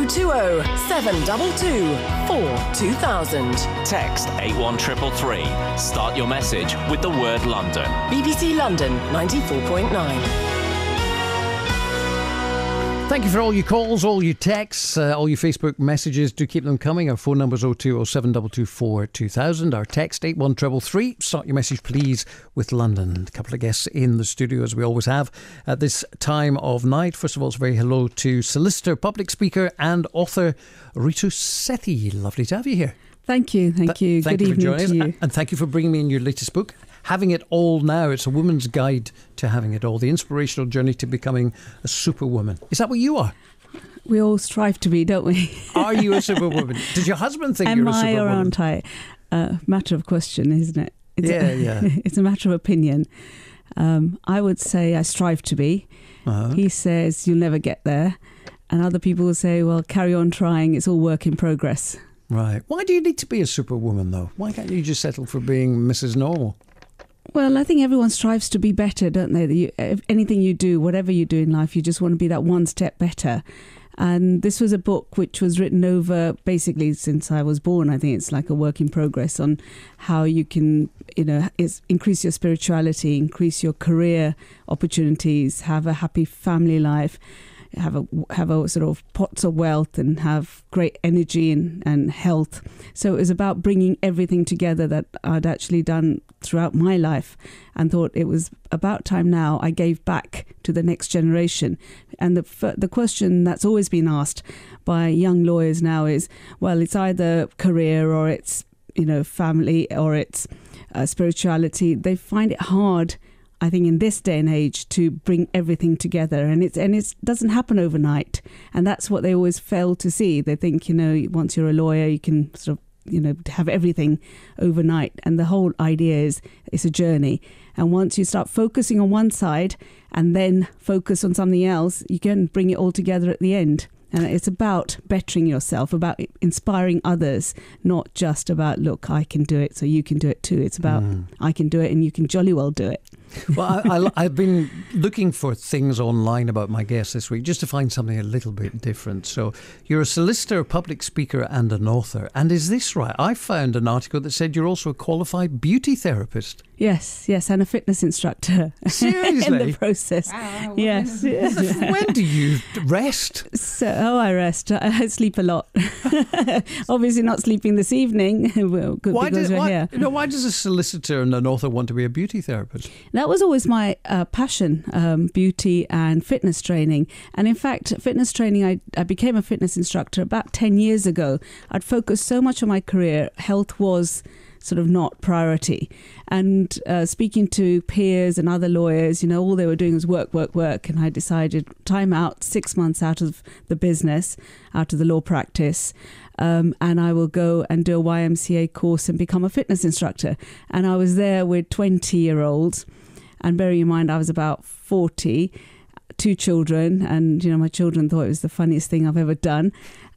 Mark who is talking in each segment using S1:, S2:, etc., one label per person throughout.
S1: 020 722 42000.
S2: Text 81333. Start your message with the word London.
S1: BBC London 94.9.
S3: Thank you for all your calls, all your texts, all your Facebook messages. Do keep them coming. Our phone number is 020 722 42000. Our text 81333. Start your message, please, with London. A couple of guests in the studio, as we always have at this time of night. First of all, it's a very hello to solicitor, public speaker and author Ritu Sethi. Lovely to have you here.
S4: Thank you. Thank you.
S3: Good evening to you. And thank you for bringing me in your latest book, Having It All Now. It's a woman's guide to having it all, the inspirational journey to becoming a superwoman. Is that what you are?
S4: We all strive to be, don't we?
S3: Are you a superwoman? Does your husband think you're a superwoman?
S4: Am I or aren't I? Matter of question, isn't it? It's a matter of opinion. I would say I strive to be. He says you'll never get there. And other people will say, well, carry on trying. It's all work in progress.
S3: Right. Why do you need to be a superwoman, though? Why can't you just settle for being Mrs. Normal?
S4: Well, I think everyone strives to be better, don't they? Anything you do, whatever you do in life, you just want to be that one step better. And this was a book which was written over basically since I was born. I think it's like a work in progress on how you can, increase your spirituality, increase your career opportunities, have a happy family life, have a sort of pots of wealth and have great energy and health. So it was about bringing everything together that I'd actually done throughout my life, and thought it was about time now I gave back to the next generation. And the question that's always been asked by young lawyers now is, well, it's either career or it's family or it's spirituality. They find it hard, I think, in this day and age to bring everything together, and it doesn't happen overnight, and that's what they always fail to see. They think once you're a lawyer you can sort of have everything overnight, and the whole idea is it's a journey, and once you start focusing on one side and then focus on something else, you can bring it all together at the end. And it's about bettering yourself, about inspiring others, not just about, look, I can do it, so you can do it too. It's about, I can do it and you can jolly well do it.
S3: Well, I've been looking for things online about my guest this week just to find something a little bit different. So you're a solicitor, a public speaker and an author. And is this right? I found an article that said you're also a qualified beauty therapist.
S4: Yes, and a fitness instructor.
S3: Seriously?
S4: In the process.
S3: Wow,
S4: yes.
S3: When do you rest?
S4: I rest. I sleep a lot. Obviously not sleeping this evening. Why does
S3: a solicitor and an author want to be a beauty therapist?
S4: That was always my passion, beauty and fitness training. And in fact, fitness training, I became a fitness instructor about 10 years ago. I'd focused so much on my career. Health was sort of not priority. And speaking to peers and other lawyers, all they were doing was work. And I decided time out, 6 months out of the business, out of the law practice. And I will go and do a YMCA course and become a fitness instructor. And I was there with 20-year-olds. And bearing in mind, I was about 40, 2 children. And, my children thought it was the funniest thing I've ever done.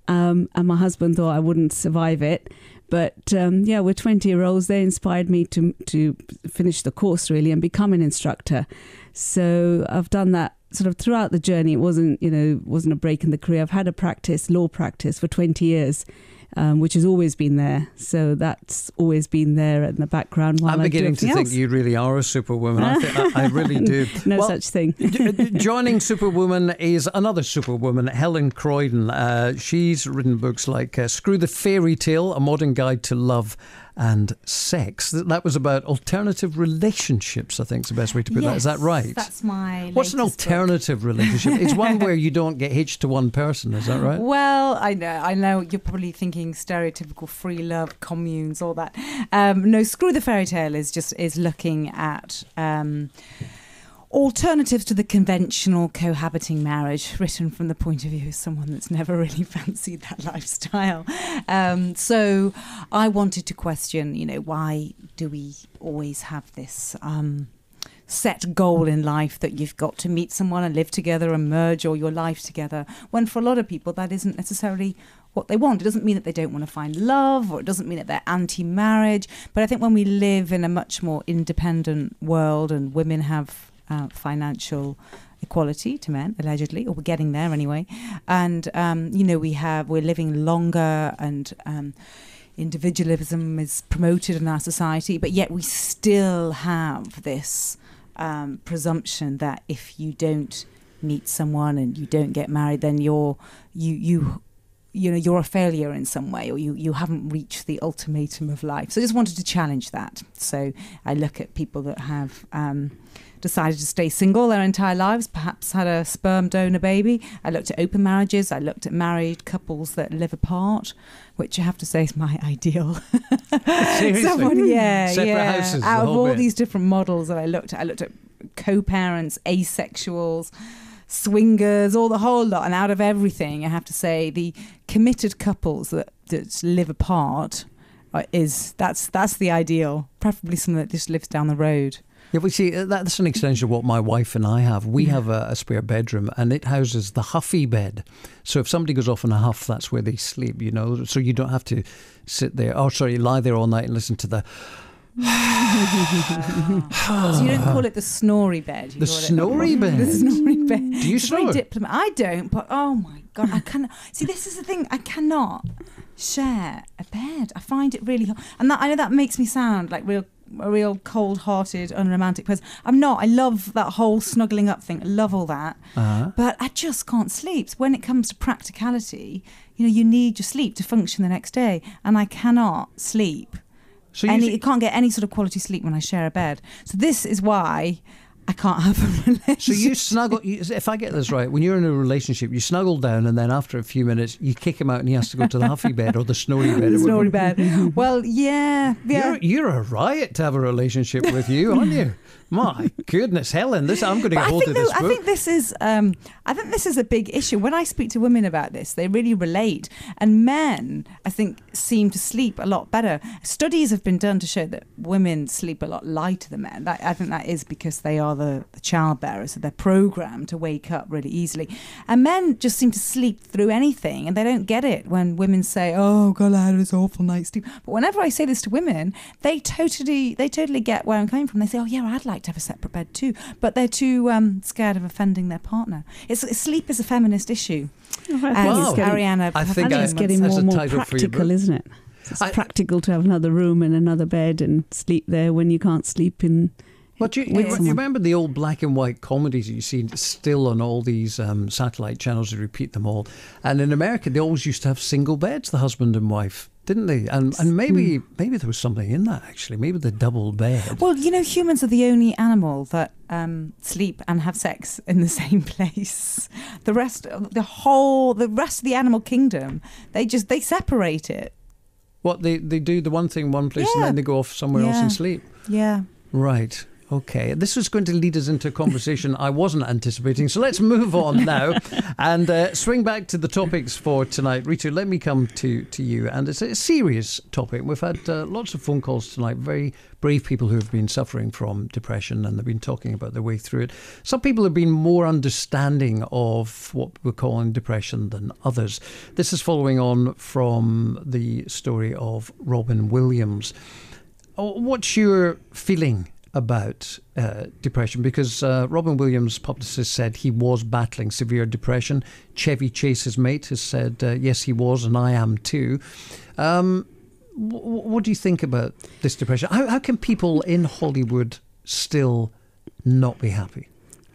S4: And my husband thought I wouldn't survive it. But with 20-year-olds, they inspired me to finish the course really and become an instructor. So I've done that sort of throughout the journey. It wasn't a break in the career. I've had a law practice for 20 years, which has always been there. So that's always been there in the background. While
S3: I'm beginning to think you really are a superwoman. I really do.
S4: No such thing.
S3: Joining Superwoman is another superwoman, Helen Croydon. She's written books like Screw the Fairy Tale, A Modern Guide to Love and Sex. That was about alternative relationships, I think is the best way to put that. Is that right?
S5: That's my
S3: What's an alternative relationship? It's one where you don't get hitched to one person, is that right?
S5: Well, I know you're probably thinking stereotypical free love, communes, all that. No, Screw the Fairy Tale is looking at alternatives to the conventional cohabiting marriage, written from the point of view of someone that's never really fancied that lifestyle. So I wanted to question, why do we always have this set goal in life that you've got to meet someone and live together and merge all your life together, when for a lot of people that isn't necessarily what they want. It doesn't mean that they don't want to find love, or it doesn't mean that they're anti-marriage. But I think when we live in a much more independent world and women have financial equality to men, allegedly, or we're getting there anyway. And, we're living longer, and individualism is promoted in our society, but yet we still have this presumption that if you don't meet someone and you don't get married, then you're a failure in some way, or you haven't reached the ultimatum of life. So I just wanted to challenge that. So I look at people that have decided to stay single their entire lives, perhaps had a sperm donor baby. I looked at open marriages. I looked at married couples that live apart, which I have to say is my ideal.
S3: Seriously? Separate houses.
S5: Out of all these different models that I looked at co-parents, asexuals, swingers, the whole lot. And out of everything, I have to say the committed couples that live apart that's the ideal. Preferably someone that just lives down the road.
S3: Yeah, we see that's an extension of what my wife and I have. We have a spare bedroom, and it houses the huffy bed. So if somebody goes off in a huff, that's where they sleep, so you don't have to lie there all night and listen to the
S5: So you don't call it the snory bed.
S3: The snory bed.
S5: The snory bed.
S3: Do you snore?
S5: Very diplomat. I don't, but oh my God, I cannot. See, this is the thing. I cannot share a bed. I find it really hard. And I know that makes me sound like a real cold-hearted, unromantic person. I'm not. I love that whole snuggling up thing. I love all that. But I just can't sleep. So when it comes to practicality, you need your sleep to function the next day. And I cannot sleep. So you can't get any sort of quality sleep when I share a bed. So this is why I can't have a relationship.
S3: So you snuggle, if I get this right, when you're in a relationship, you snuggle down, and then after a few minutes, you kick him out and he has to go to the huffy bed or the snory bed.
S5: The snory bed. Well, yeah.
S3: You're a riot to have a relationship with you, aren't you? My goodness, Helen, I'm going to get hold of this book.
S5: I think this is a big issue. When I speak to women about this, they really relate. And men, I think, seem to sleep a lot better. Studies have been done to show that women sleep a lot lighter than men. I think that is because they are the childbearers, so they're programmed to wake up really easily. And men just seem to sleep through anything, and they don't get it when women say, "Oh God, I had this awful night's sleep." But whenever I say this to women, they totally get where I'm coming from. They say, "Oh yeah, I'd like to have a separate bed too," but they're too scared of offending their partner. Sleep is a feminist issue.
S4: I think it's getting more and more practical, isn't it? It's practical to have another room and another bed and sleep there when you can't sleep in.
S3: But you remember the old black and white comedies that you see still on all these satellite channels? They repeat them all. And in America, they always used to have single beds, the husband and wife, didn't they? And maybe there was something in that, actually. Maybe the double bed.
S5: Well, humans are the only animal that sleep and have sex in the same place. The rest of the animal kingdom, they separate it.
S3: What, they do the one thing one place and then they go off somewhere else and sleep?
S5: Yeah.
S3: Right. Okay, this is going to lead us into a conversation I wasn't anticipating, so let's move on now and swing back to the topics for tonight. Rita, let me come to you, and it's a serious topic. We've had lots of phone calls tonight, very brave people who have been suffering from depression, and they've been talking about their way through it. Some people have been more understanding of what we're calling depression than others. This is following on from the story of Robin Williams. What's your feeling about depression? Because Robin Williams' publicist said he was battling severe depression. Chevy Chase's mate has said, yes, he was, and I am too. What do you think about this depression? How can people in Hollywood still not be happy?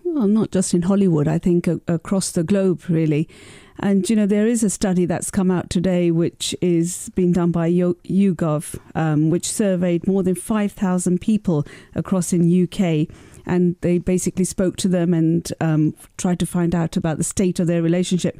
S4: Well, not just in Hollywood, I think across the globe, really. And, there is a study that's come out today, which is being done by YouGov, which surveyed more than 5,000 people across in UK. And they basically spoke to them and tried to find out about the state of their relationship.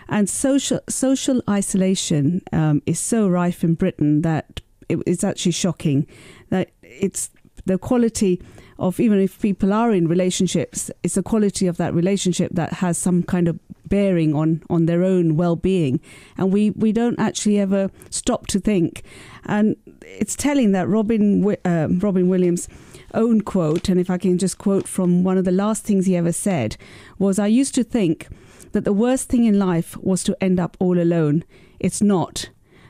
S4: And social isolation is so rife in Britain that it's actually shocking. That it's the quality of, even if people are in relationships, it's the quality of that relationship that has some kind of bearing on their own well-being. And we don't actually ever stop to think. And it's telling that Robin Williams' own quote, and if I can just quote from one of the last things he ever said, was, "I used to think that the worst thing in life was to end up all alone. It's not.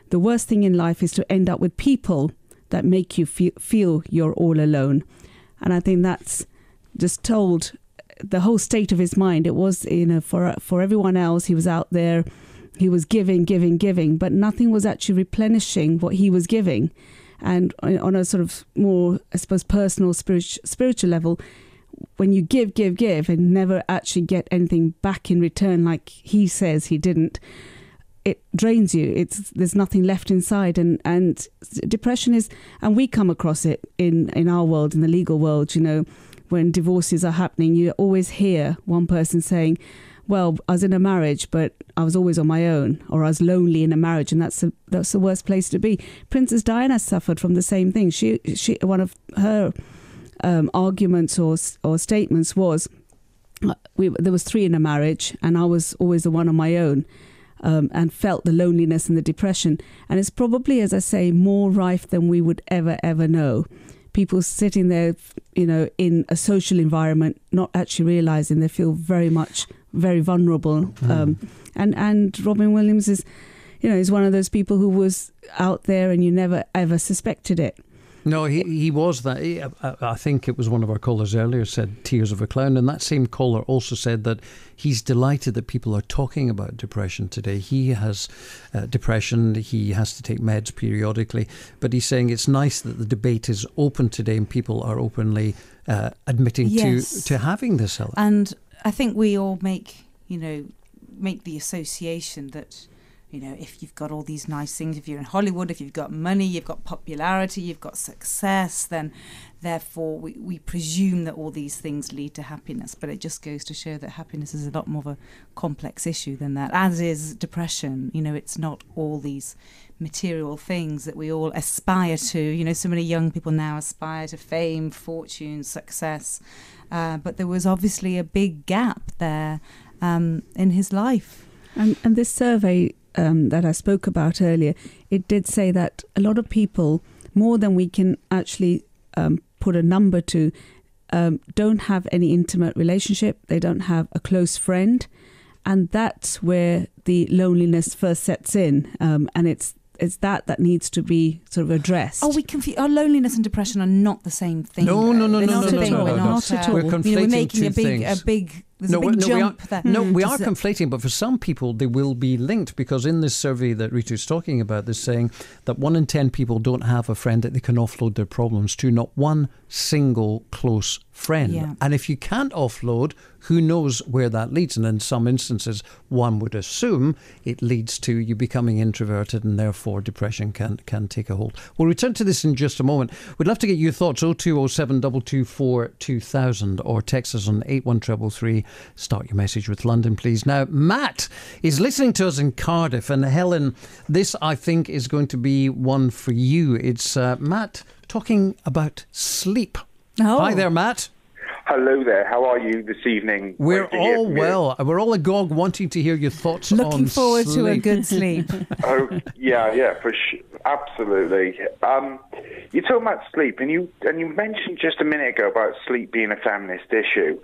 S4: The worst thing in life is to end up with people that make you feel you're all alone." And I think that's just told the whole state of his mind. It was, for everyone else, he was out there, he was giving, but nothing was actually replenishing what he was giving. And on a sort of more, I suppose, personal, spiritual level, when you give and never actually get anything back in return, like he says he didn't, it drains you. There's nothing left inside, and depression is, and we come across it in our world, in the legal world. When divorces are happening, you always hear one person saying, "Well, I was in a marriage, but I was always on my own," or "I was lonely in a marriage," and that's the worst place to be. Princess Diana suffered from the same thing. She one of her arguments or statements was, there was 3 in a marriage, and I was always the one on my own. And felt the loneliness and the depression. And it's probably, as I say, more rife than we would ever know. People sitting there, in a social environment, not actually realising they feel very vulnerable. And Robin Williams is one of those people who was out there and you never ever suspected it.
S3: No, he was that. I think it was one of our callers earlier said tears of a clown, and that same caller also said that he's delighted that people are talking about depression today. He has depression, he has to take meds periodically, but he's saying it's nice that the debate is open today and people are openly admitting to having this.
S5: And I think we all make the association that, if you've got all these nice things, if you're in Hollywood, if you've got money, you've got popularity, you've got success, then therefore we presume that all these things lead to happiness. But it just goes to show that happiness is a lot more of a complex issue than that, as is depression. It's not all these material things that we all aspire to. So many young people now aspire to fame, fortune, success. But there was obviously a big gap there in his life.
S4: And this survey that I spoke about earlier, it did say that a lot of people, more than we can actually put a number to, don't have any intimate relationship. They don't have a close friend. And that's where the loneliness first sets in. And it's that needs to be sort of addressed.
S5: Oh, we confuse. Our loneliness and depression are not the same thing.
S3: No.
S5: We're not at all.
S3: We're conflating
S5: we're making
S3: a
S5: big jump there.
S3: No, we are conflating, but for some people they will be linked, because in this survey that Ritu's talking about, they're saying that 1 in 10 people don't have a friend that they can offload their problems to, not one single close friend.
S5: Yeah.
S3: And if you can't offload, who knows where that leads? And in some instances, one would assume it leads to you becoming introverted, and therefore depression can take a hold. We'll return to this in just a moment. We'd love to get your thoughts. 0207 224 2000 or text us on 81333. Start your message with London, please. Now, Matt is listening to us in Cardiff, and Helen, this I think is going to be one for you. It's Matt talking about sleep.
S5: Oh.
S3: Hi there, Matt.
S6: Hello there. How are you this evening?
S3: We're all well. We're all agog, wanting to hear your thoughts on sleep.
S5: Looking forward to a good sleep.
S6: Oh, yeah, for sure. Absolutely. You're talking about sleep, and you mentioned just a minute ago about sleep being a feminist issue.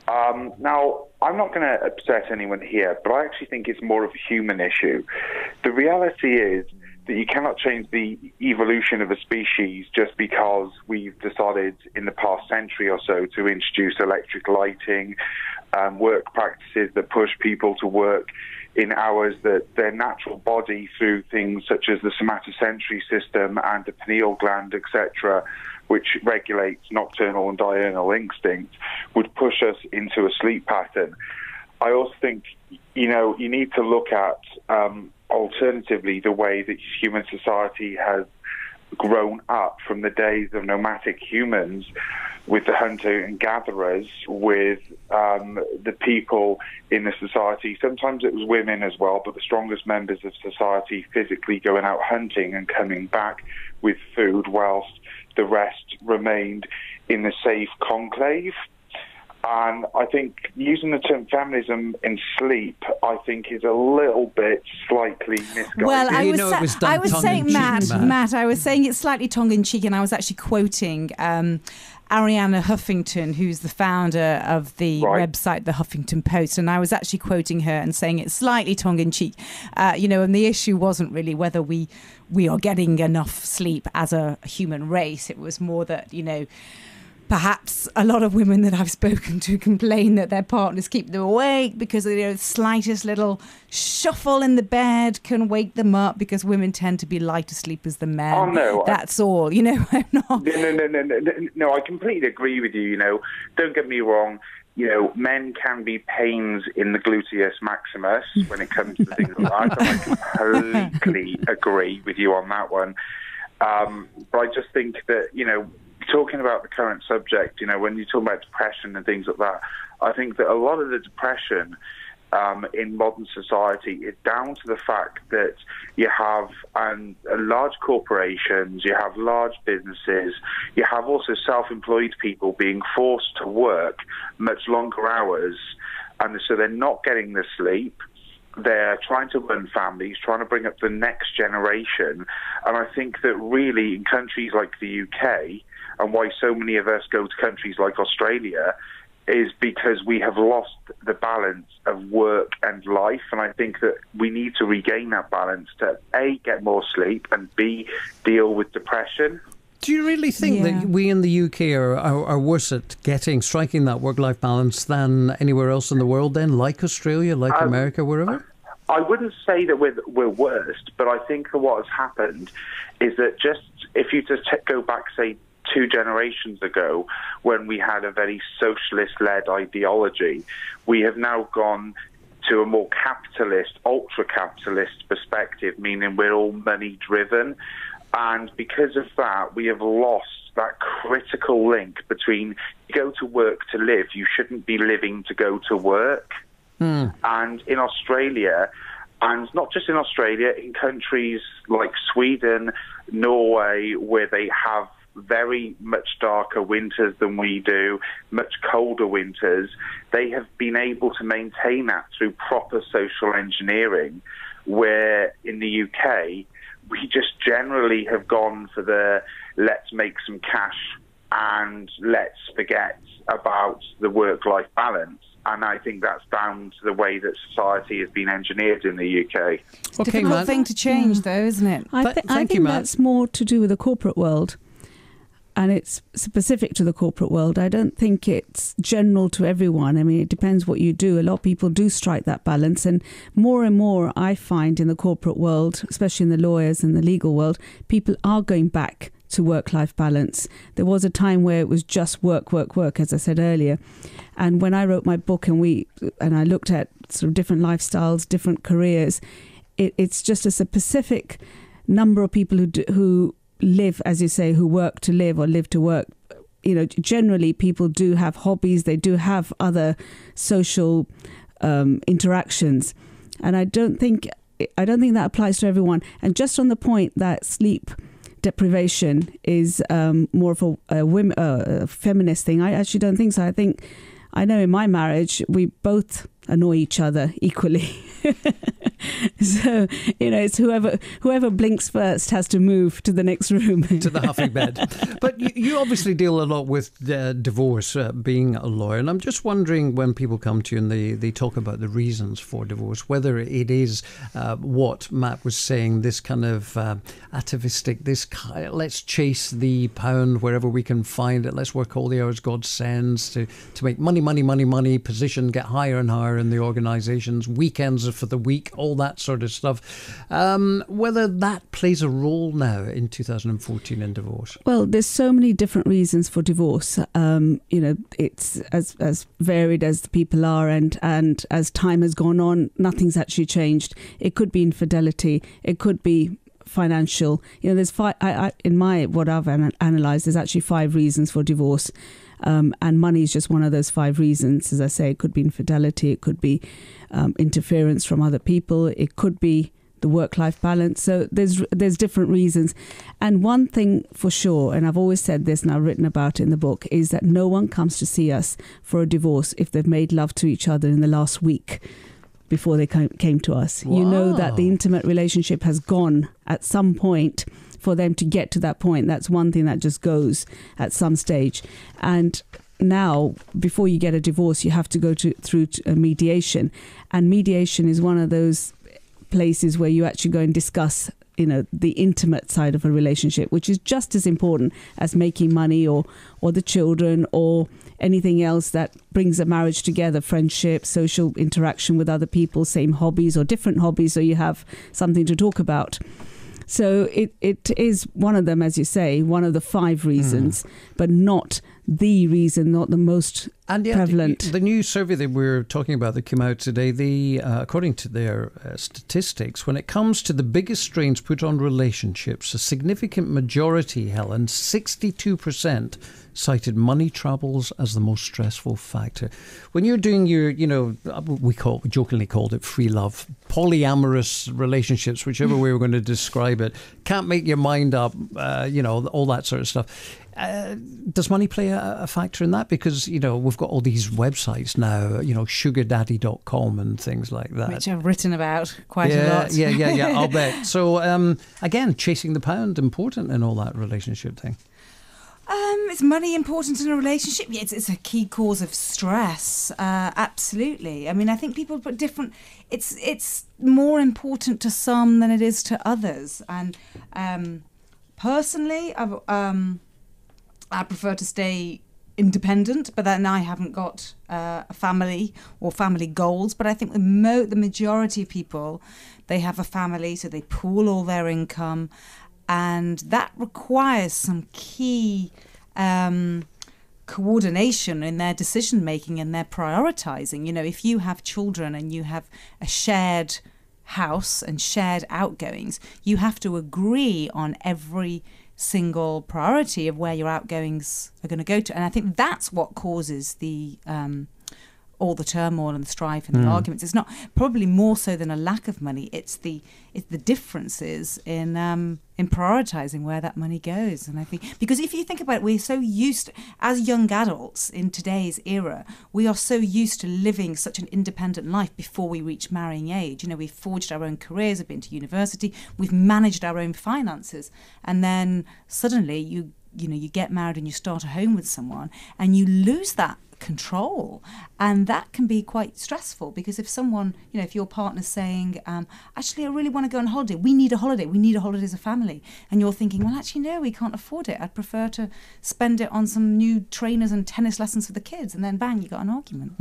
S6: Now, I'm not going to upset anyone here, but I actually think it's more of a human issue. The reality is that you cannot change the evolution of a species just because we've decided in the past century or so to introduce electric lighting, work practices that push people to work in hours that their natural body, through things such as the somatosensory system and the pineal gland, etc., which regulates nocturnal and diurnal instinct, would push us into a sleep pattern. I also think, you need to look at alternatively the way that human society has grown up from the days of nomadic humans with the hunter and gatherers, with the people in the society. Sometimes it was women as well, but the strongest members of society physically going out hunting and coming back with food, whilst the rest remained in the safe conclave. And I think using the term feminism in sleep, I think, is a little bit slightly misguided.
S5: Well, I was saying, Matt, I was saying it's slightly tongue-in-cheek, and I was actually quoting Arianna Huffington, who's the founder of the website The Huffington Post, and I was actually quoting her and saying it's slightly tongue-in-cheek, and the issue wasn't really whether we are getting enough sleep as a human race. It was more that, perhaps a lot of women that I've spoken to complain that their partners keep them awake because the slightest little shuffle in the bed can wake them up, because women tend to be lighter sleepers than men.
S6: Oh, no.
S5: That's all. I'm not...
S6: No, I completely agree with you, Don't get me wrong. Men can be pains in the gluteus maximus when it comes to things like that. And I completely agree with you on that one. But I just think that, talking about the current subject, when you talk about depression and things like that, I think that a lot of the depression in modern society is down to the fact that you have large corporations, you have large businesses, you have also self-employed people being forced to work much longer hours, and so they're not getting the sleep. They're trying to run families, trying to bring up the next generation, and I think that really in countries like the UK, and why so many of us go to countries like Australia, is because we have lost the balance of work and life, and I think that we need to regain that balance to A, get more sleep, and B, deal with depression.
S3: Do you really think that we in the UK are worse at striking that work-life balance than anywhere else in the world then, like Australia, like America, wherever?
S6: I wouldn't say that we're worst, but I think that what has happened is that if you just go back, say, 2 generations ago, when we had a very socialist-led ideology, we have now gone to a more capitalist, ultra-capitalist perspective, meaning we're all money-driven. And because of that, we have lost that critical link between you go to work to live, you shouldn't be living to go to work. And in Australia, and not just in Australia, in countries like Sweden, Norway, where they have very much darker winters than we do, much colder winters, they have been able to maintain that through proper social engineering, where in the UK, we just generally have gone for the let's make some cash and let's forget about the work-life balance. And I think that's down to the way that society has been engineered in the UK.
S3: Okay,
S5: difficult
S3: Matt.
S5: thing to change, though, isn't it?
S4: I think that's more to do with the corporate world. And it's specific to the corporate world. I don't think it's general to everyone. I mean, it depends what you do. A lot of people do strike that balance. And more I find in the corporate world, especially in the lawyers and the legal world, people are going back to work-life balance. There was a time where it was just work, as I said earlier. And when I wrote my book and I looked at sort of different lifestyles, different careers, it's just a specific number of people who live, as you say, who work to live or live to work. Generally people do have hobbies, they do have other social interactions, and I don't think that applies to everyone. And just on the point that sleep deprivation is more of a feminist thing, I actually don't think so. I know in my marriage we both annoy each other equally. So, it's whoever blinks first has to move to the next room.
S3: To the huffy bed. But you obviously deal a lot with divorce, being a lawyer. And I'm just wondering, when people come to you and they talk about the reasons for divorce, whether it is what Matt was saying, this kind of atavistic, let's chase the pound wherever we can find it. Let's work all the hours God sends to make money, position, get higher and higher in the organisations, weekends are for the week, all that sort of stuff. Whether that plays a role now in 2014 in divorce?
S4: Well, there's so many different reasons for divorce. It's as varied as the people are, and as time has gone on, nothing's actually changed. It could be infidelity, it could be financial. There's what I've analysed, there's actually 5 reasons for divorce. And money is just one of those 5 reasons. As I say, it could be infidelity, it could be interference from other people, it could be the work-life balance. So there's different reasons. And one thing for sure, and I've always said this and I've written about it in the book, is that no one comes to see us for a divorce if they've made love to each other in the last week before they came to us. Wow. You know that the intimate relationship has gone at some point. For them to get to that point, that's one thing that just goes at some stage. And now, before you get a divorce, you have to go through a mediation. And mediation is one of those places where you actually go and discuss, the intimate side of a relationship, which is just as important as making money or the children or anything else that brings a marriage together, friendship, social interaction with other people, same hobbies or different hobbies, so you have something to talk about. So it is one of them, as you say, one of the 5 reasons, but not the reason, not the most prevalent.
S3: The new survey that we're talking about that came out today, according to their statistics, when it comes to the biggest strains put on relationships, a significant majority, Helen, 62%, cited money troubles as the most stressful factor. When you're doing your, we jokingly called it free love, polyamorous relationships, whichever way we're going to describe it, can't make your mind up, all that sort of stuff. Does money play a factor in that? Because, we've got all these websites now, sugardaddy.com and things like that.
S5: Which I've written about quite a lot.
S3: Yeah, I'll bet. So, again, chasing the pound, important in all that relationship thing.
S5: Is money important in a relationship? Yeah, it's a key cause of stress. Absolutely. I mean, I think people put different. It's more important to some than it is to others. And personally, I prefer to stay independent, but then I haven't got a family or family goals. But I think the majority of people, they have a family, so they pool all their income. And that requires some key coordination in their decision making and their prioritizing. If you have children and you have a shared house and shared outgoings, you have to agree on every single priority of where your outgoings are going to go to. And I think that's what causes all the turmoil and the strife and the arguments. It's not probably more so than a lack of money. It's the differences in prioritizing where that money goes. And I think because if you think about it, we're so used as young adults in today's era, we are so used to living such an independent life before we reach marrying age. We've forged our own careers, we've been to university, we've managed our own finances, and then suddenly you get married and you start a home with someone and you lose that control, and that can be quite stressful because if someone, if your partner's saying, actually I really want to go on holiday, we need a holiday as a family, and you're thinking, well actually no, we can't afford it, I'd prefer to spend it on some new trainers and tennis lessons for the kids, and then bang, you got an argument.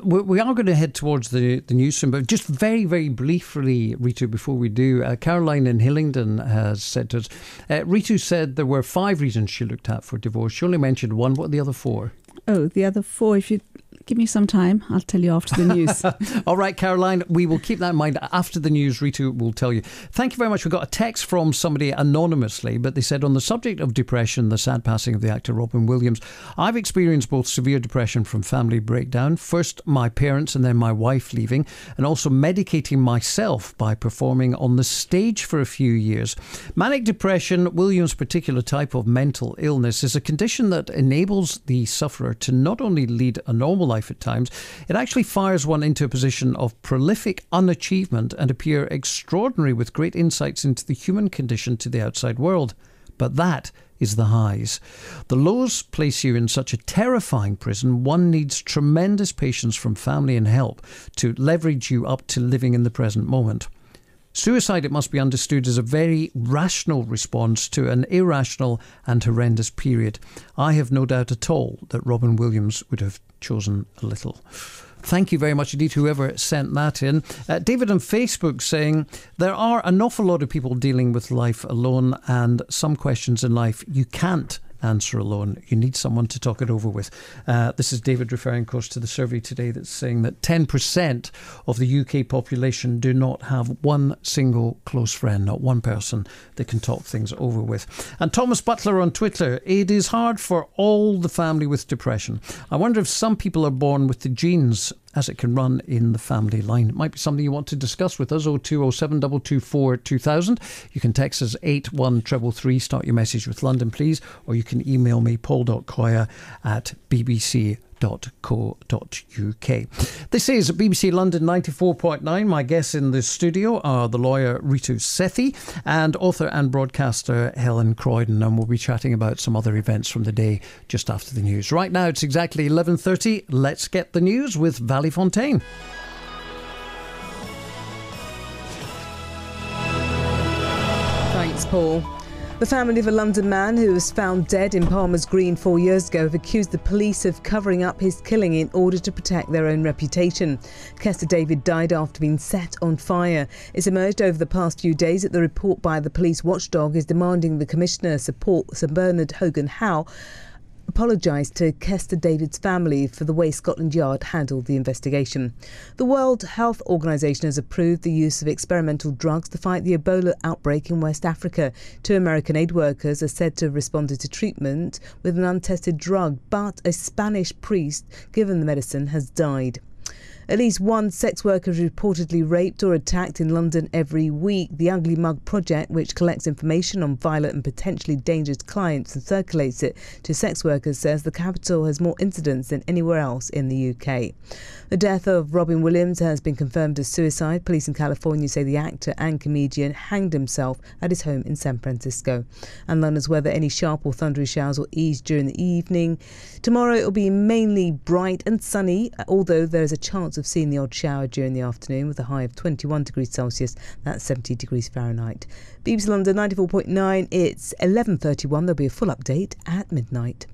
S3: We are going to head towards the news soon, but just very, very briefly, Ritu, before we do, Caroline in Hillingdon has said to us, Ritu said there were 5 reasons she looked at for divorce. She only mentioned 1. What are the other 4?
S4: Oh, the other 4, if you give me some time, I'll tell you after the news.
S3: All right, Caroline, we will keep that in mind. After the news, Ritu will tell you. Thank you very much. We got a text from somebody anonymously, but they said, on the subject of depression, the sad passing of the actor Robin Williams, I've experienced both severe depression from family breakdown, first my parents and then my wife leaving, and also medicating myself by performing on the stage for a few years. Manic depression, Williams' particular type of mental illness, is a condition that enables the sufferer to not only lead a normal life at times, it actually fires one into a position of prolific unachievement and appear extraordinary with great insights into the human condition to the outside world. But that is the highs. The lows place you in such a terrifying prison, one needs tremendous patience from family and help to leverage you up to living in the present moment. Suicide, it must be understood, is a very rational response to an irrational and horrendous period. I have no doubt at all that Robin Williams would have chosen a little. Thank you very much indeed, whoever sent that in. David on Facebook saying, there are an awful lot of people dealing with life alone, and some questions in life you can't answer alone. You need someone to talk it over with. This is David referring, of course, to the survey today that's saying that 10% of the UK population do not have one single close friend, not one person they can talk things over with. And Thomas Butler on Twitter, it is hard for all the family with depression. I wonder if some people are born with the genes, as it can run in the family line. It might be something you want to discuss with us. 0207 224 2000. You can text us 81333. Start your message with London, please. Or you can email me, paul.coyer@bbc.co.uk. This is BBC London 94.9. My guests in the studio are the lawyer Ritu Sethi and author and broadcaster Helen Croydon, and we'll be chatting about some other events from the day just after the news. Right now it's exactly 11:30. Let's get the news with Valley Fontaine.
S7: Thanks, Paul. The family of a London man who was found dead in Palmer's Green 4 years ago have accused the police of covering up his killing in order to protect their own reputation. Kester David died after being set on fire. It's emerged over the past few days that the report by the police watchdog is demanding the Commissioner support Sir Bernard Hogan-Howe apologise to Kester David's family for the way Scotland Yard handled the investigation. The World Health Organization has approved the use of experimental drugs to fight the Ebola outbreak in West Africa. 2 American aid workers are said to have responded to treatment with an untested drug, but a Spanish priest given the medicine has died. At least one sex worker is reportedly raped or attacked in London every week. The Ugly Mug Project, which collects information on violent and potentially dangerous clients and circulates it to sex workers, says the capital has more incidents than anywhere else in the UK. The death of Robin Williams has been confirmed as suicide. Police in California say the actor and comedian hanged himself at his home in San Francisco. And London's weather, any sharp or thundery showers will ease during the evening. Tomorrow it will be mainly bright and sunny, although there is a chance of seeing the odd shower during the afternoon with a high of 21 degrees Celsius, that's 70 degrees Fahrenheit. BBC London 94.9, it's 11:31. There'll be a full update at midnight.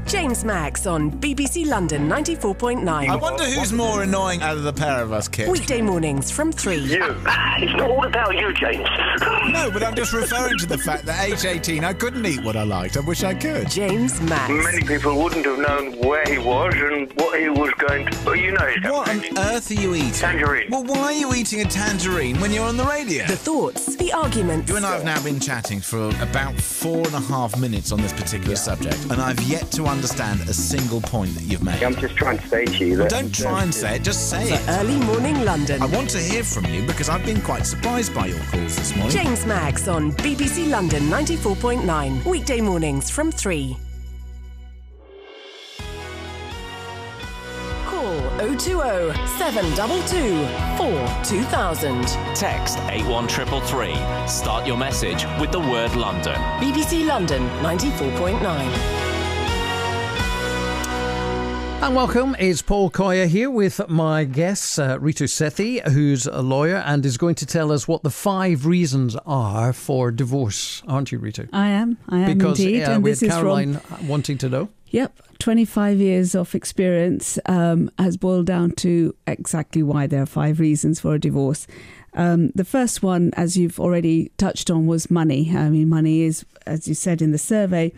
S1: James Max on BBC London 94.9.
S8: I wonder who's more annoying out of the pair of us, Kit.
S1: Weekday mornings from 3.
S9: You. It's not all about you, James.
S8: No, but I'm just referring to the fact that age 18 I couldn't eat what I liked. I wish I could.
S1: James Max.
S9: Many people wouldn't have known where he was and what he was going to... But you know it's
S8: What on earth are you eating?
S9: Tangerine.
S8: Well, why are you eating a tangerine when you're on the radio?
S1: The thoughts, the arguments.
S8: You and I have now been chatting for about 4.5 minutes on this particular subject, and I've yet to understand a single point that you've made.
S9: I'm just trying to say to you that...
S8: Don't try and say it, just say it.
S1: Early morning London.
S8: I want to hear from you because I've been quite surprised by your calls this morning.
S1: James Max on BBC London 94.9. Weekday mornings from 3. Call 020 722 42000.
S2: Text 81333. Start your message with the word London.
S1: BBC London 94.9.
S3: And welcome, it's Paul Coyer here with my guest, Ritu Sethi, who's a lawyer and is going to tell us what the 5 reasons are for divorce. Aren't you, Ritu?
S4: I am
S3: because,
S4: indeed. And
S3: we
S4: this
S3: had
S4: is
S3: Caroline wanting to know.
S4: Yep, 25 years of experience has boiled down to exactly why there are 5 reasons for a divorce. The first one, as you've already touched on, was money. I mean, money is, as you said in the survey,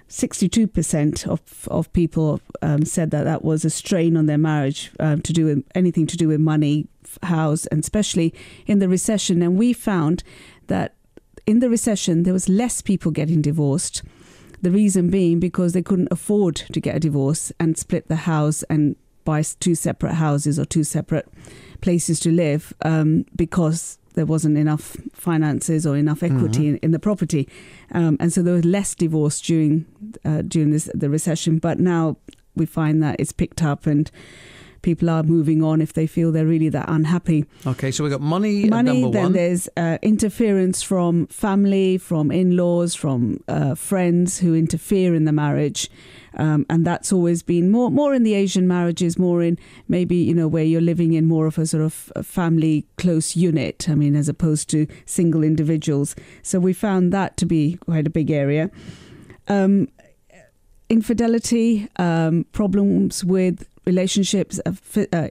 S4: 62% of people said that was a strain on their marriage, to do with anything to do with money, house, and especially in the recession. And we found that in the recession there was less people getting divorced. The reason being because they couldn't afford to get a divorce and split the house and buy 2 separate houses or 2 separate places to live, because there wasn't enough finances or enough equity in the property. And so there was less divorce during the recession. But now we find that it's picked up and people are moving on if they feel they're really that unhappy.
S3: Okay, so we got money number
S4: then
S3: 1.
S4: There's interference from family, from in-laws, from friends who interfere in the marriage. And that's always been more in the Asian marriages, more in maybe, where you're living in more of a sort of a family close unit, I mean, as opposed to single individuals. So we found that to be quite a big area. Infidelity, problems with relationships,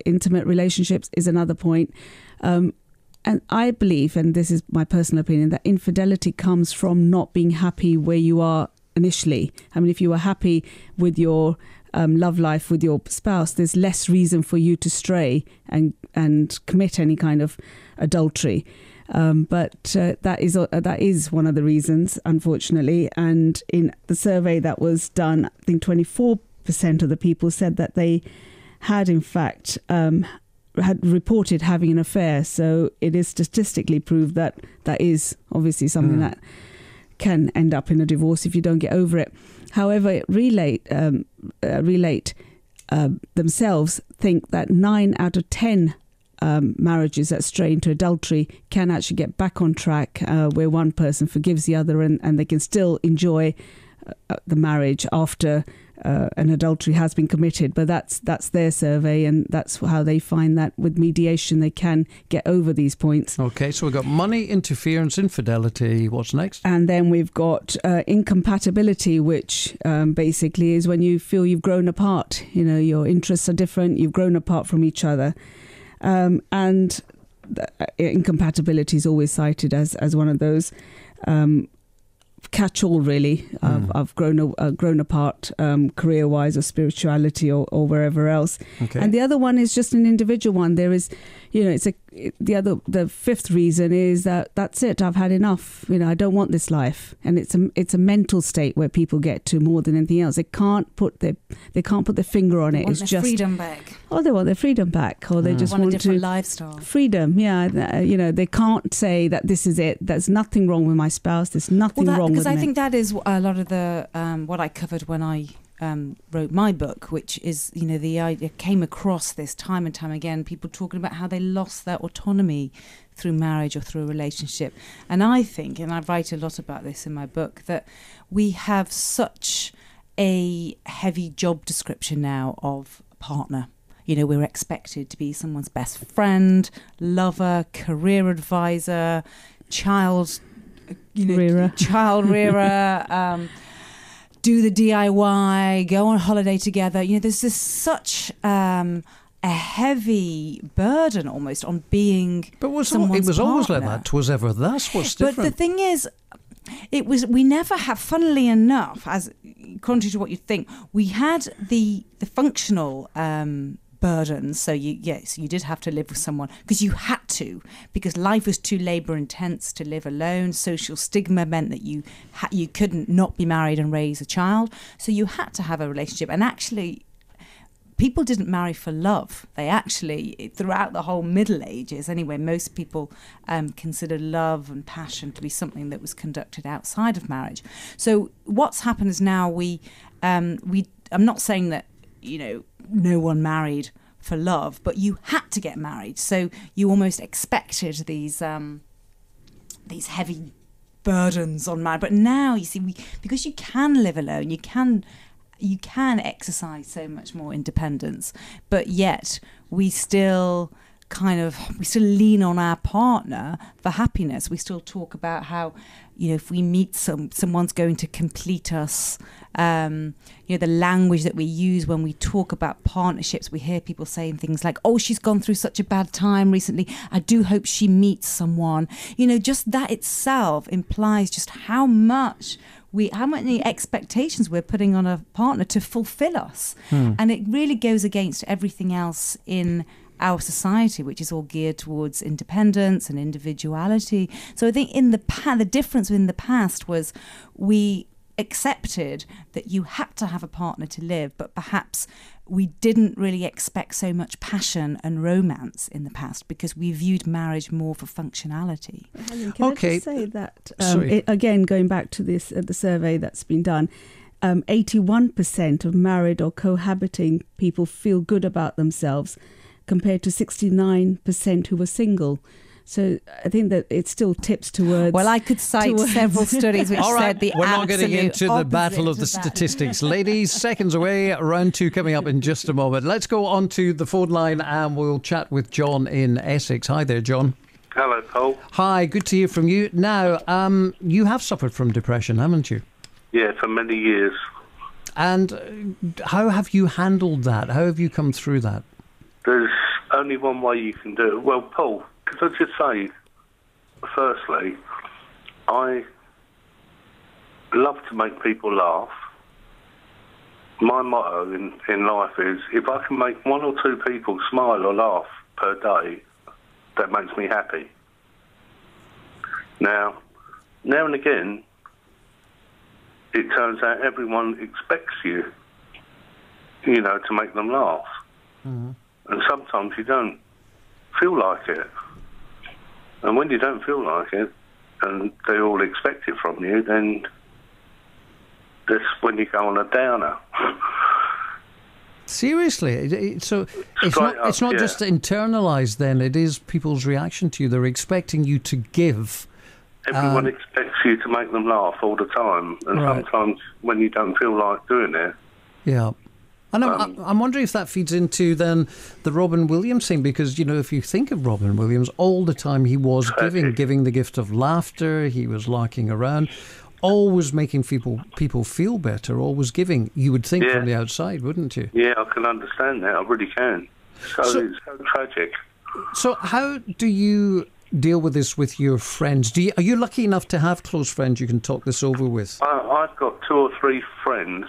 S4: intimate relationships is another point. And I believe, and this is my personal opinion, that infidelity comes from not being happy where you are initially. I mean, if you are happy with your love life with your spouse, there's less reason for you to stray and commit any kind of adultery. But that is one of the reasons, unfortunately. And in the survey that was done, I think 24% of the people said that they had, in fact, had reported having an affair. So it is statistically proved that that is obviously something that can end up in a divorce if you don't get over it. However, Relate themselves think that 9 out of 10 marriages that stray into adultery can actually get back on track, where one person forgives the other and they can still enjoy the marriage after an adultery has been committed, but that's their survey, and that's how they find that with mediation they can get over these points.
S3: Okay, so we've got money, interference, infidelity. What's next?
S4: And then we've got incompatibility, which basically is when you feel you've grown apart. You know, your interests are different, you've grown apart from each other. And incompatibility is always cited as one of those catch-all, really. I've grown apart career-wise or spirituality or wherever else.
S3: Okay.
S4: And the other one is just an individual one. There is, you know, the fifth reason is that's it. I've had enough. You know, I don't want this life. And it's a mental state where people get to more than anything else. They can't put their finger on it.
S5: Want
S4: It's
S5: their
S4: just
S5: freedom back.
S4: Oh, they want their freedom back, or they just
S5: want a different
S4: to
S5: lifestyle.
S4: freedom. Yeah, you know, they can't say that this is it. There's nothing wrong with my spouse. There's nothing wrong with me.
S5: Because I think that is a lot of the what I covered when I wrote my book, which is, you know, the idea came across this time and time again, people talking about how they lost their autonomy through marriage or through a relationship. And I think, and I write a lot about this in my book, that we have such a heavy job description now of a partner. You know, we're expected to be someone's best friend, lover, career advisor, child rearer, do the DIY, go on holiday together. You know, there's this such a heavy burden almost on being someone's
S3: it was always
S5: partner.
S3: like that. 'Twas ever thus. What's different?
S5: But the thing is, we never have, funnily enough, as contrary to what you think, we had the functional burdens. So you did have to live with someone because you had to, because life was too labour intense to live alone. Social stigma meant that you couldn't not be married and raise a child, so you had to have a relationship. And actually, people didn't marry for love. They actually, throughout the whole Middle Ages anyway, most people considered love and passion to be something that was conducted outside of marriage. So what's happened is now I'm not saying that, you know, no one married for love, but you had to get married. So you almost expected these heavy burdens on marriage. But now, you see, because you can live alone, you can exercise so much more independence, but yet we still lean on our partner for happiness. We still talk about how, you know, if we meet someone's going to complete us. You know, the language that we use when we talk about partnerships, we hear people saying things like, "Oh, she's gone through such a bad time recently. I do hope she meets someone." You know, just that itself implies just how many expectations we're putting on a partner to fulfill us. And it really goes against everything else in our society, which is all geared towards independence and individuality. So I think the difference in the past was we accepted that you had to have a partner to live, but perhaps we didn't really expect so much passion and romance in the past because we viewed marriage more for functionality.
S4: Helen, can I just say that, again, going back to this the survey that's been done, 81% of married or cohabiting people feel good about themselves compared to 69% who were single. So I think that it still tips towards...
S5: Well, I could cite several studies which said the
S3: we're not
S5: absolute
S3: getting into the battle of the
S5: that.
S3: statistics. Ladies, seconds away, round two coming up in just a moment. Let's go on to the phone line and we'll chat with John in Essex. Hi there, John.
S9: Hello, Paul.
S3: Hi, good to hear from you. Now, you have suffered from depression, haven't you?
S9: Yeah, for many years.
S3: And how have you handled that? How have you come through that?
S9: There's only one way you can do it. Well, Paul, could I just say, firstly, I love to make people laugh. My motto in life is, if I can make one or two people smile or laugh per day, that makes me happy. Now and again, it turns out everyone expects you, you know, to make them laugh. Mm-hmm. And sometimes you don't feel like it. And when you don't feel like it, and they all expect it from you, then that's when you go on a downer.
S3: Seriously? So it's not just internalised then, it is people's reaction to you. They're expecting you to give.
S9: Everyone expects you to make them laugh all the time. And sometimes when you don't feel like doing it,
S3: Yeah. And I'm wondering if that feeds into then the Robin Williams thing, because, if you think of Robin Williams, all the time he was giving the gift of laughter, he was larking around, always making people feel better, always giving, you would think from the outside, wouldn't you?
S9: Yeah, I can understand that, I really can. So it's so tragic.
S3: So how do you deal with this with your friends? Are you lucky enough to have close friends you can talk this over with?
S9: I've got 2 or 3 friends.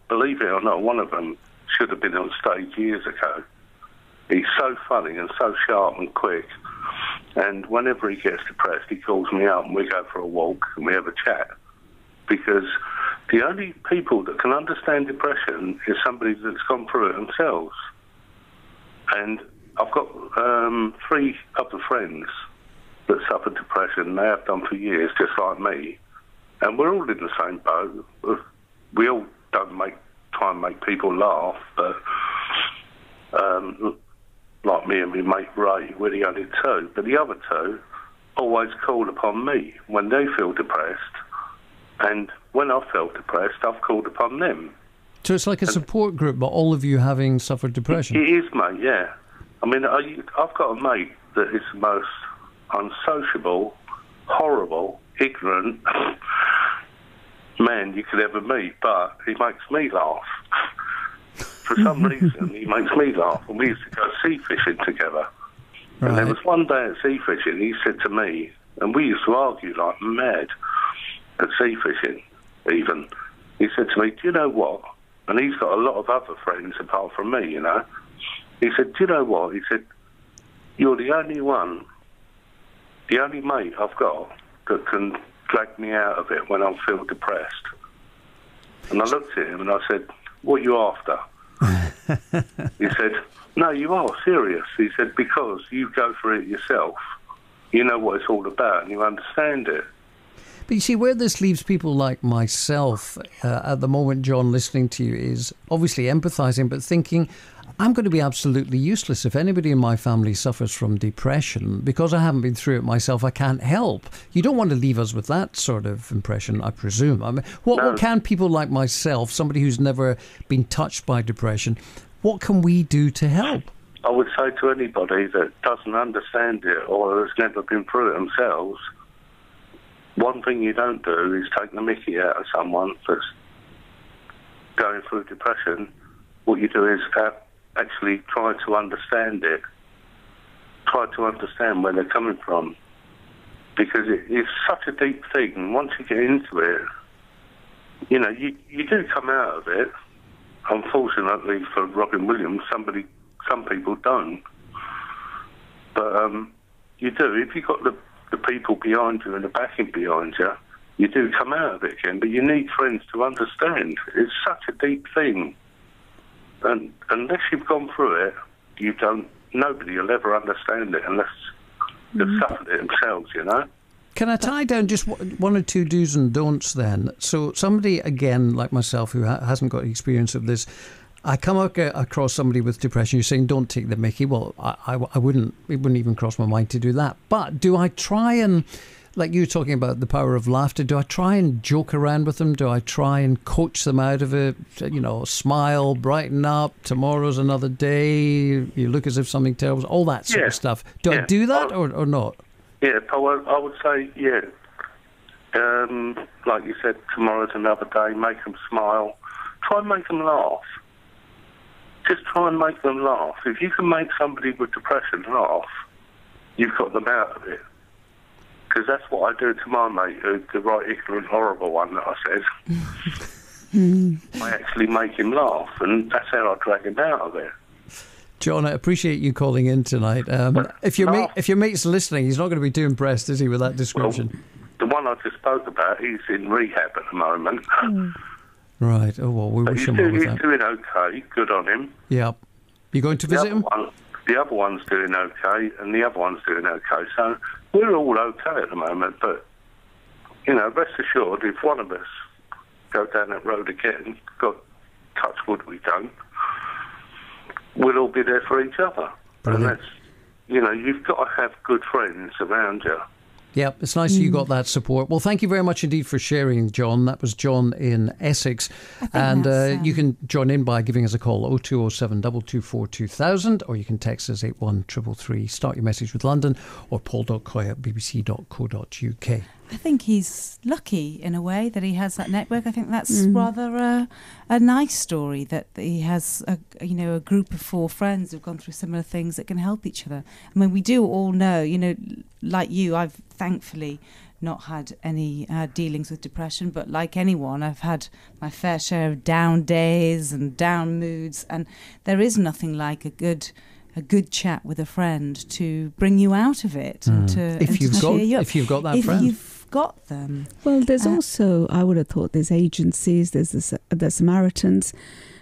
S9: Believe it or not, one of them should have been on stage years ago. He's so funny and so sharp and quick. And whenever he gets depressed, he calls me up and we go for a walk and we have a chat. Because the only people that can understand depression is somebody that's gone through it themselves. And I've got 3 other friends that suffer depression. They have done for years, just like me. And we're all in the same boat. We all don't try and make people laugh, but like me and my mate Ray, we're the only 2. But the other 2 always call upon me when they feel depressed. And when I felt depressed, I've called upon them.
S3: So it's like a support group, but all of you having suffered depression?
S9: It is, mate, yeah. I mean, I've got a mate that is the most unsociable, horrible, ignorant man you could ever meet, but he makes me laugh. For some reason, he makes me laugh, and we used to go sea fishing together. Right. And there was one day at sea fishing, he said to me, and we used to argue like mad at sea fishing, even. He said to me, do you know what? And he's got a lot of other friends apart from me, He said, do you know what? He said, you're the only one, the only mate I've got that can drag me out of it when I feel depressed. And I looked at him and I said, what are you after? He said, no, you are serious. He said, because you go through it yourself. You know what it's all about and you understand it.
S3: But you see, where this leaves people like myself at the moment, John, listening to you, is obviously empathising, but thinking, I'm going to be absolutely useless if anybody in my family suffers from depression. Because I haven't been through it myself, I can't help. You don't want to leave us with that sort of impression, I presume. I mean, what can people like myself, somebody who's never been touched by depression, what can we do to help?
S9: I would say to anybody that doesn't understand it or has never been through it themselves, one thing you don't do is take the mickey out of someone that's going through depression. What you do is actually try to understand it. Try to understand where they're coming from. Because it's such a deep thing. And once you get into it, you do come out of it. Unfortunately for Robin Williams, some people don't. But you do. If you've got the people behind you and the backing behind you, you do come out of it again. But you need friends to understand. It's such a deep thing. And unless you've gone through it, nobody will ever understand it unless they've suffered it themselves,
S3: Can I tie down just 1 or 2 do's and don'ts then? So somebody, again, like myself, who hasn't got experience of this, I come across somebody with depression, you're saying, don't take the mickey. Well, it wouldn't even cross my mind to do that. But do I try and, like you were talking about the power of laughter, do I try and joke around with them? Do I try and coach them out of it? Smile, brighten up, tomorrow's another day, you look as if something terrible, all that sort of stuff. Do I do that or not?
S9: Yeah, I would say, yeah. Like you said, tomorrow's another day, make them smile. Try and make them laugh. Just try and make them laugh. If you can make somebody with depression laugh, you've got them out of it. Because that's what I do to my mate, the right ignorant, horrible one that I said. I actually make him laugh, and that's how I drag him out of it.
S3: John, I appreciate you calling in tonight. If your mate's listening, he's not going to be too impressed, is he, with that description?
S9: Well, the one I just spoke about, he's in rehab at the moment.
S3: Right. Oh, well, we wish him all with that.
S9: He's doing okay. Good on him.
S3: Yeah. You going to visit him?
S9: The other one's doing okay, and the other one's doing okay. So we're all okay at the moment. But, rest assured, if one of us go down that road again, God, touch wood we don't, we'll all be there for each other. Brilliant. And that's, you've got to have good friends around you.
S3: Yep, it's nice you got that support. Well, thank you very much indeed for sharing, John. That was John in Essex. And you can join in by giving us a call, 0207 224 2000, or you can text us 81333. Start your message with London, or paul.coy@bbc.co.uk.
S5: I think he's lucky in a way that he has that network. I think that's rather a nice story, that he has a group of 4 friends who've gone through similar things that can help each other. I mean, we do all know, like you, I've thankfully not had any dealings with depression, but like anyone, I've had my fair share of down days and down moods, and there is nothing like a good chat with a friend to bring you out of it and to
S3: if you've got that friend.
S5: You've got them.
S4: Well, there's also, I would have thought, there's agencies, there's the Samaritans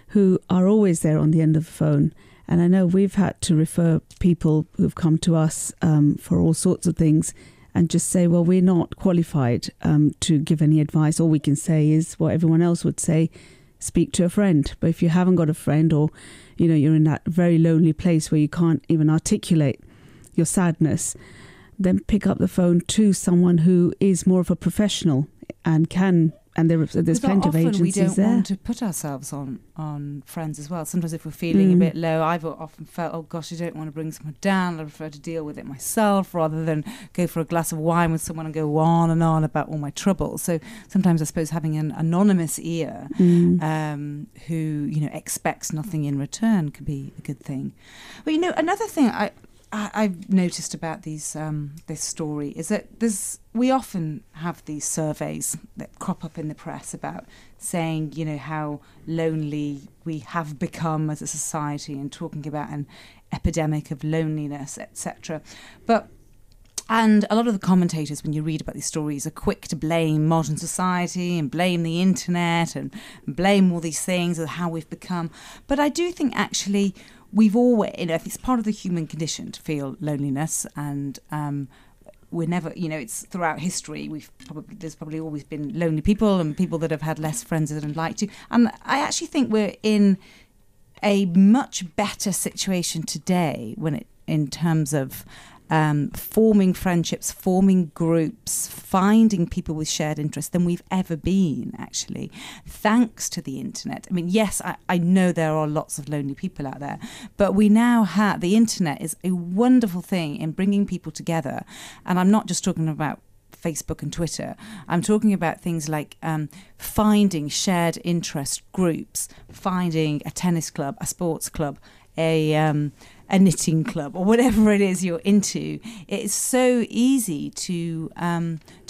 S4: who are always there on the end of the phone. And I know we've had to refer people who've come to us for all sorts of things and just say, well, we're not qualified to give any advice. All we can say is what everyone else would say, speak to a friend. But if you haven't got a friend, or you're in that very lonely place where you can't even articulate your sadness, then pick up the phone to someone who is more of a professional and there's plenty of agencies there.
S5: We don't want to put ourselves on friends as well. Sometimes if we're feeling a bit low, I've often felt, oh gosh, I don't want to bring someone down. I prefer to deal with it myself rather than go for a glass of wine with someone and go on and on about all my troubles. So sometimes I suppose having an anonymous ear who expects nothing in return could be a good thing. But another thing I've noticed about this story is that we often have these surveys that crop up in the press about saying, how lonely we have become as a society, and talking about an epidemic of loneliness, etc. And a lot of the commentators, when you read about these stories, are quick to blame modern society and blame the internet and blame all these things and how we've become. But I do think actually we've always, it's part of the human condition to feel loneliness, and we're never, it's throughout history. There's probably always been lonely people and people that have had less friends than they'd like to. And I actually think we're in a much better situation today in terms of forming friendships, forming groups, finding people with shared interests than we've ever been, actually, thanks to the internet. I mean, yes, I know there are lots of lonely people out there, but we now have, the internet is a wonderful thing in bringing people together. And I'm not just talking about Facebook and Twitter. I'm talking about things like finding shared interest groups, finding a tennis club, a sports club, a knitting club, or whatever it is you're into. It's so easy to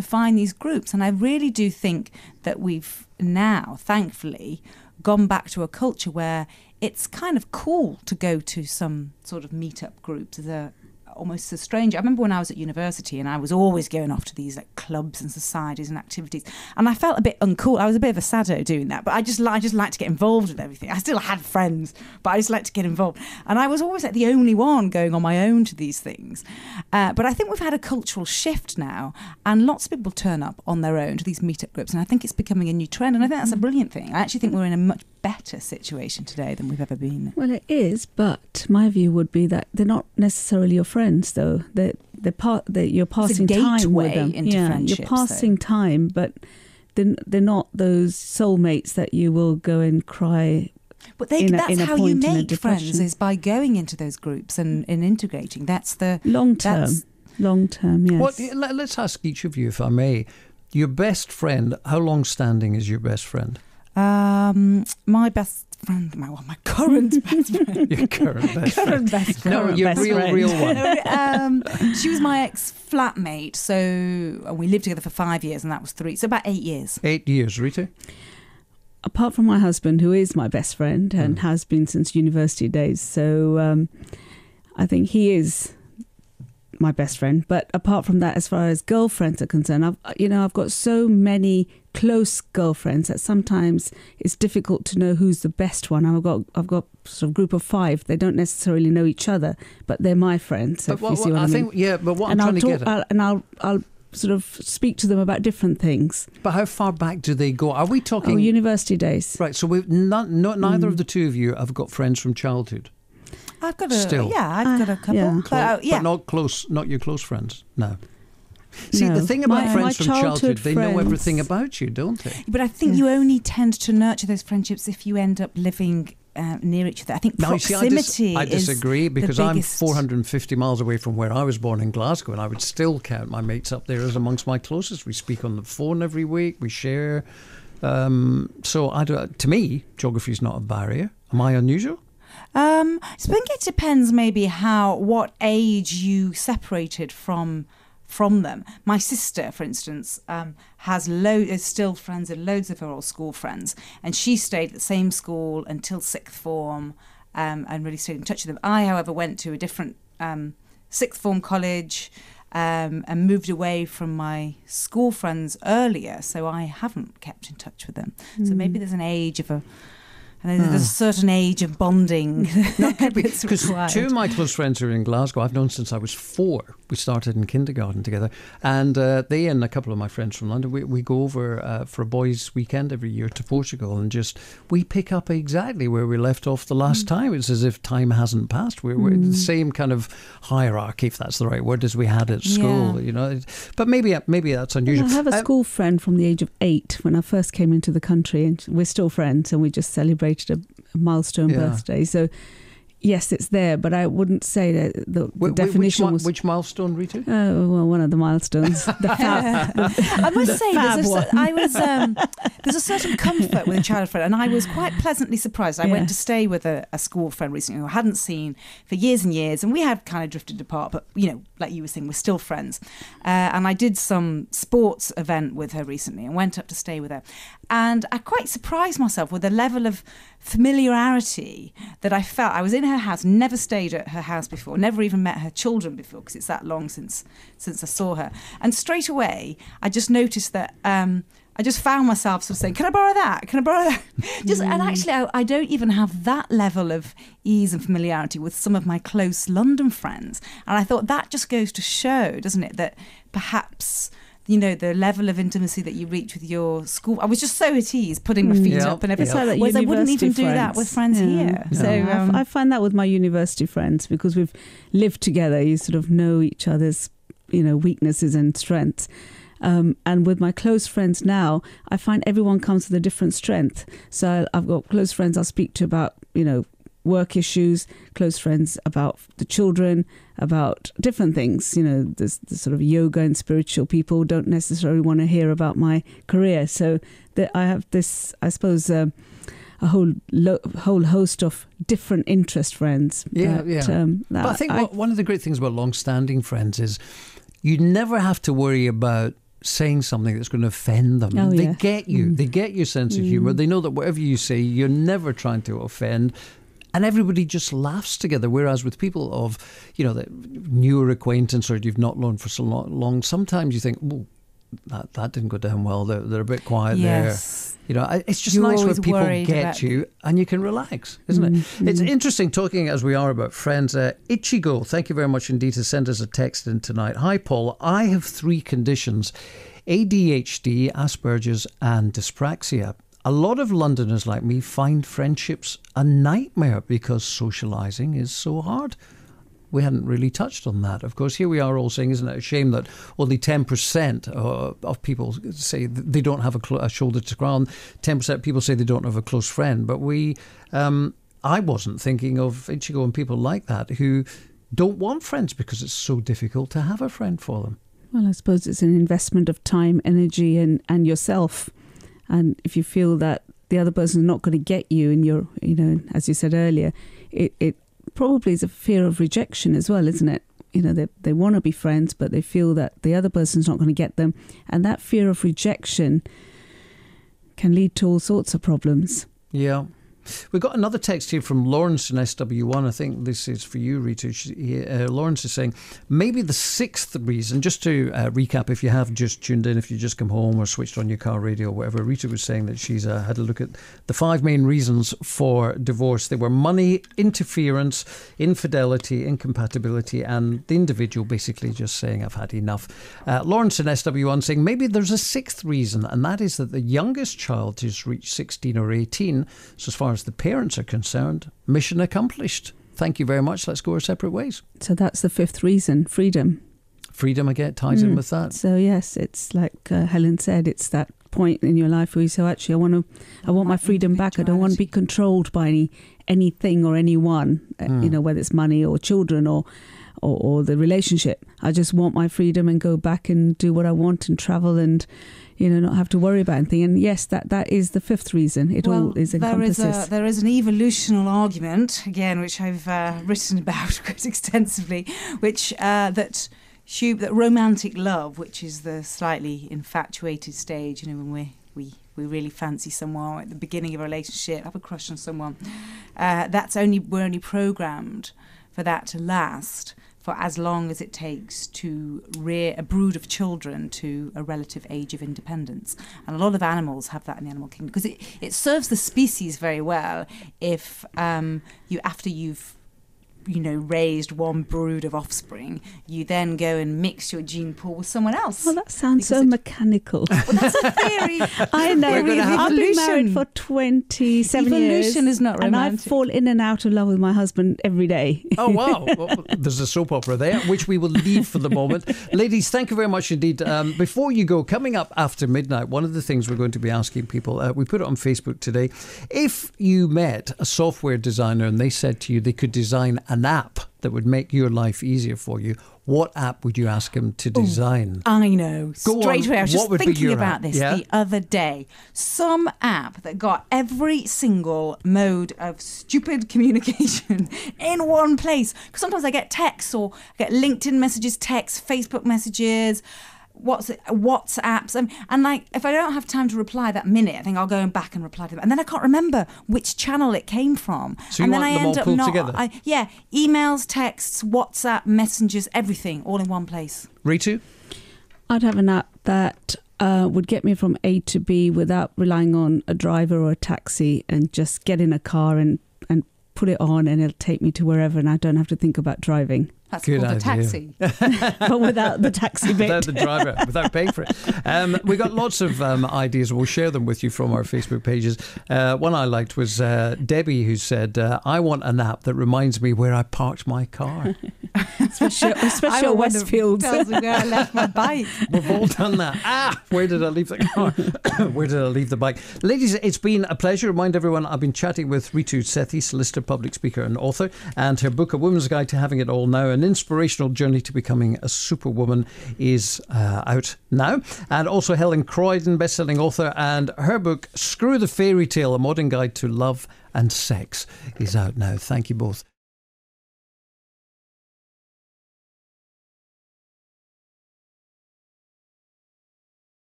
S5: find these groups, and I really do think that we've now, thankfully, gone back to a culture where it's kind of cool to go to some sort of meetup groups as almost a stranger. I remember when I was at university and I was always going off to these like clubs and societies and activities, and I felt a bit uncool. I was a bit of a saddo doing that, but I just liked to get involved with everything. I still had friends, but I just liked to get involved, and I was always like the only one going on my own to these things. But I think we've had a cultural shift now, and lots of people turn up on their own to these meetup groups, and I think it's becoming a new trend, and I think that's a brilliant thing. I actually think we're in a much better situation today than we've ever been.
S4: Well, it is, but my view would be that they're not necessarily your friends, though. You're passing time with them. You're passing time, but they're not those soulmates that you will go and cry.
S5: But that's how you make friends, is by going into those groups and integrating. That's the
S4: long term. Long term, yes.
S3: Let's ask each of you, if I may, your best friend. How long standing is your best friend?
S5: My best friend, my current best friend.
S3: Your current best friend.
S5: Best friend.
S3: No, your real one.
S5: She was my ex-flatmate, and we lived together for 5 years, and that was 3, so about 8 years.
S3: 8 years, Rita?
S4: Apart from my husband, who is my best friend and has been since university days, so I think he is my best friend. But apart from that, as far as girlfriends are concerned, I've got so many close girlfriends that sometimes it's difficult to know who's the best one. I've got sort of group of 5. They don't necessarily know each other, but they're my friends.
S3: But you see what I mean? But what I'm trying to get at,
S4: I'll sort of speak to them about different things.
S3: But how far back do they go? Are we talking
S4: university days?
S3: Right. So neither of the two of you have got friends from childhood.
S5: I've got a couple.
S3: But not close. Not your close friends. No. See,
S4: No.
S3: the thing about
S4: My
S3: friends from childhood, they know
S4: friends-
S3: everything about you, don't they?
S5: But I think you only tend to nurture those friendships if you end up living near each other. I think
S3: Now, you see,
S5: proximity
S3: I disagree
S5: is
S3: because
S5: the
S3: I'm
S5: biggest...
S3: 450 miles away from where I was born in Glasgow, and I would still count my mates up there as amongst my closest. We speak on the phone every week. We share. So to me, geography is not a barrier. Am I unusual?
S5: I think it depends maybe what age you separated from them. My sister, for instance, is still friends with loads of her old school friends, and she stayed at the same school until sixth form, and really stayed in touch with them. I, however, went to a different sixth form college and moved away from my school friends earlier, so I haven't kept in touch with them. So maybe there's an age of there's a certain age of bonding.
S3: That could be, because two of my close friends are in Glasgow. I've known since I was 4. We started in kindergarten together, and they and a couple of my friends from London, we go over for a boys' weekend every year to Portugal, and we pick up exactly where we left off the last time. It's as if time hasn't passed. We're the same kind of hierarchy, if that's the right word, as we had at school. You know, but maybe that's unusual.
S4: I have a school friend from the age of 8 when I first came into the country, and we're still friends, and we just celebrated a milestone birthday. So yes, it's there, but I wouldn't say that the definition was...
S3: Which milestone, Rita?
S4: Well, one of the milestones.
S5: I must say, there's a certain comfort with a child friend, and I was quite pleasantly surprised. I went to stay with a school friend recently who I hadn't seen for years and years, and we had kind of drifted apart, but, you know, like you were saying, we're still friends. And I did some sports event with her recently and went up to stay with her. And I quite surprised myself with the level of familiarity that I felt. I was in her house, never stayed at her house before, never even met her children before, because it's that long since I saw her. And straight away, I just noticed that I just found myself sort of saying, "Can I borrow that? Can I borrow that?" And actually, I don't even have that level of ease and familiarity with some of my close London friends. And I thought that just goes to show, doesn't it, that perhaps, you know, the level of intimacy that you reach with your school. I was just so at ease, putting my feet up and everything. Whereas I wouldn't even do that with friends here.
S4: Yeah.
S5: So
S4: I find that with my university friends, because we've lived together, you sort of know each other's, you know, weaknesses and strengths. And with my close friends now, I find everyone comes with a different strength. So I've got close friends I'll speak to about, you know, work issues, close friends about the children, about different things. You know, there's the sort of yoga and spiritual people don't necessarily want to hear about my career. So I have this, I suppose, a whole host of different interest friends.
S3: But I think one of the great things about long-standing friends is you never have to worry about saying something that's going to offend them. They get you. They get your sense of humour. They know that whatever you say, you're never trying to offend. And everybody just laughs together. Whereas with people of, you know, the newer acquaintance or you've not known for so long, sometimes you think, oh, that didn't go down well. They're a bit quiet there. You know, it's just nice when people get you and you can relax, isn't it? It's interesting talking as we are about friends. Ichigo, thank you very much indeed to send us a text in tonight. Hi, Paul. I have 3 conditions: ADHD, Asperger's and dyspraxia. A lot of Londoners like me find friendships a nightmare because socialising is so hard. We hadn't really touched on that. Of course, here we are all saying, isn't it a shame that only 10% of people say they don't have a shoulder to cry on. 10% of people say they don't have a close friend. But I wasn't thinking of Ichigo and people like that who don't want friends because it's so difficult to have a friend for them.
S4: Well, I suppose it's an investment of time, energy and yourself. And if you feel that the other person is not going to get you and you're, you know, as you said earlier, it probably is a fear of rejection as well, isn't it? You know, they want to be friends, but they feel that the other person's not going to get them. And that fear of rejection can lead to all sorts of problems. Yeah.
S3: We've got another text here from Lawrence in SW1. I think this is for you, Rita. Lawrence is saying, maybe the 6th reason, just to recap, if you have just tuned in, if you just come home or switched on your car radio or whatever, Rita was saying that she's had a look at the 5 main reasons for divorce. They were money, interference, infidelity, incompatibility, and the individual basically just saying, I've had enough. Lawrence in SW1 saying, maybe there's a 6th reason, and that is that the youngest child has reached 16 or 18, so as far as the parents are concerned, mission accomplished. Thank you very much. Let's go our separate ways.
S4: So that's the 5th reason, freedom.
S3: freedom, I get, ties in with that.
S4: So yes, it's like Helen said, it's that point in your life where you say, actually, I want my freedom back. I don't want to be controlled by anything or anyone, whether it's money or children or the relationship. I just want my freedom and go back and do what I want and travel and not have to worry about anything. And yes, that is the fifth reason. It all is encompasses.
S5: There is an evolutional argument, again, which I've written about quite extensively, which that romantic love, which is the slightly infatuated stage, when we really fancy someone, or at the beginning of a relationship, have a crush on someone, we're only programmed for that to last for as long as it takes to rear a brood of children to a relative age of independence. And a lot of animals have that in the animal kingdom, because it serves the species very well if after you've raised one brood of offspring, you then go and mix your gene pool with someone else.
S4: Oh, that sounds so mechanical.
S5: Well, that's a theory.
S4: I know. I've been married for 27 years.
S5: Evolution is not romantic.
S4: And I fall in and out of love with my husband every day.
S3: Oh, wow. Well, there's a soap opera there, which we will leave for the moment. Ladies, thank you very much indeed. Before you go, coming up after midnight, one of the things we're going to be asking people, we put it on Facebook today, if you met a software designer and they said to you they could design an app that would make your life easier for you, what app would you ask him to design?
S5: I know. Straight away, I was just thinking about
S3: app?
S5: this the other day. Some app that got every single mode of stupid communication in one place. Because sometimes I get texts, or I get LinkedIn messages, texts, Facebook messages, WhatsApps, and like, if I don't have time to reply that minute, I think I'll go back and reply to them, and then I can't remember which channel it came from.
S3: So you
S5: and
S3: want
S5: then
S3: them all pulled together?
S5: Emails, texts, WhatsApp, messengers, everything, all in one place.
S3: Ritu?
S4: I'd have an app that would get me from A to B without relying on a driver or a taxi, and just get in a car and put it on, and it'll take me to wherever, and I don't have to think about driving.
S5: That's called a taxi.
S4: But without the taxi bit.
S3: Without the driver, without paying for it. We got lots of ideas. We'll share them with you from our Facebook pages. One I liked was Debbie, who said, I want an app that reminds me where I parked my car.
S4: especially Westfield.
S5: Tells me where I left my bike.
S3: We've all done that. Where did I leave the car? Where did I leave the bike? Ladies, it's been a pleasure. Remind everyone, I've been chatting with Ritu Sethi, solicitor, public speaker and author, and her book, A Woman's Guide to Having It All Now, an inspirational journey to becoming a superwoman, is out now. And also Helen Croydon, best-selling author, and her book, Screw the Fairy Tale, A Modern Guide to Love and Sex, is out now. Thank you both